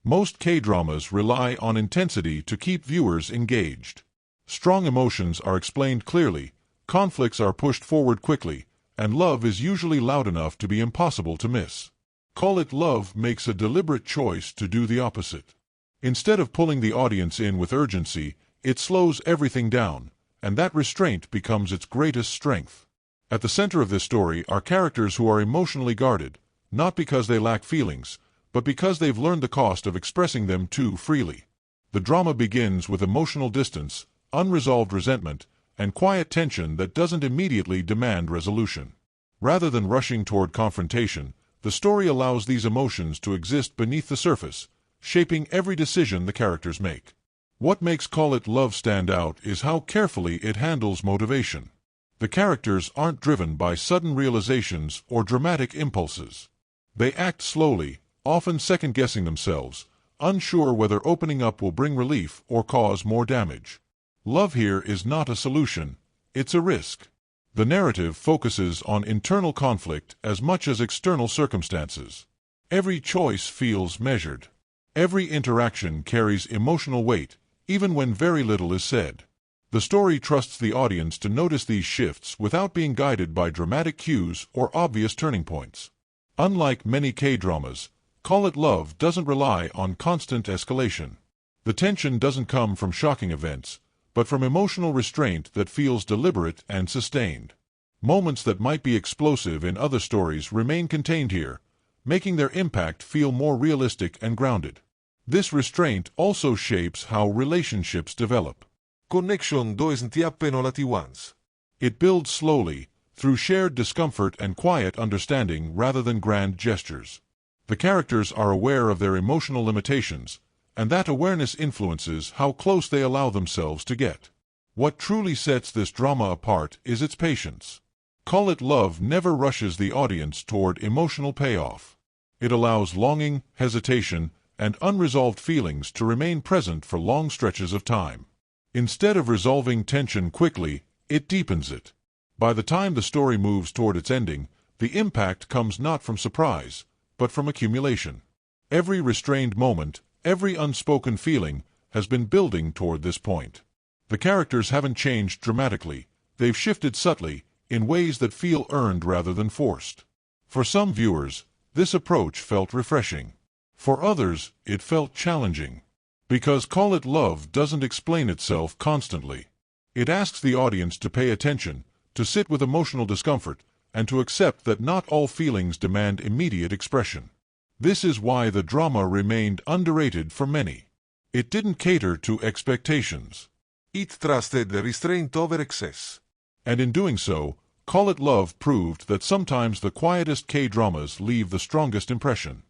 Most K-dramas rely on intensity to keep viewers engaged. Strong emotions are explained clearly, conflicts are pushed forward quickly, and love is usually loud enough to be impossible to miss. Call It Love makes a deliberate choice to do the opposite. Instead of pulling the audience in with urgency, it slows everything down, and that restraint becomes its greatest strength. At the center of this story are characters who are emotionally guarded, not because they lack feelings, but because they've learned the cost of expressing them too freely. The drama begins with emotional distance, unresolved resentment, and quiet tension that doesn't immediately demand resolution. Rather than rushing toward confrontation, the story allows these emotions to exist beneath the surface, shaping every decision the characters make. What makes Call It Love stand out is how carefully it handles motivation. The characters aren't driven by sudden realizations or dramatic impulses. They act slowly, often second-guessing themselves, unsure whether opening up will bring relief or cause more damage. Love here is not a solution, it's a risk. The narrative focuses on internal conflict as much as external circumstances. Every choice feels measured. Every interaction carries emotional weight, even when very little is said. The story trusts the audience to notice these shifts without being guided by dramatic cues or obvious turning points. Unlike many K-dramas, Call It Love doesn't rely on constant escalation. The tension doesn't come from shocking events, but from emotional restraint that feels deliberate and sustained. Moments that might be explosive in other stories remain contained here, making their impact feel more realistic and grounded. This restraint also shapes how relationships develop. Connection doesn't happen all at once. It builds slowly, through shared discomfort and quiet understanding rather than grand gestures. The characters are aware of their emotional limitations, and that awareness influences how close they allow themselves to get. What truly sets this drama apart is its patience. Call It Love never rushes the audience toward emotional payoff. It allows longing, hesitation, and unresolved feelings to remain present for long stretches of time. Instead of resolving tension quickly, it deepens it. By the time the story moves toward its ending, the impact comes not from surprise, but from accumulation. Every restrained moment, every unspoken feeling, has been building toward this point. The characters haven't changed dramatically, they've shifted subtly, in ways that feel earned rather than forced. For some viewers, this approach felt refreshing. For others, it felt challenging. Because Call It Love doesn't explain itself constantly. It asks the audience to pay attention, to sit with emotional discomfort, and to accept that not all feelings demand immediate expression. This is why the drama remained underrated for many. It didn't cater to expectations. It trusted restraint over excess. And in doing so, Call It Love proved that sometimes the quietest K-dramas leave the strongest impression.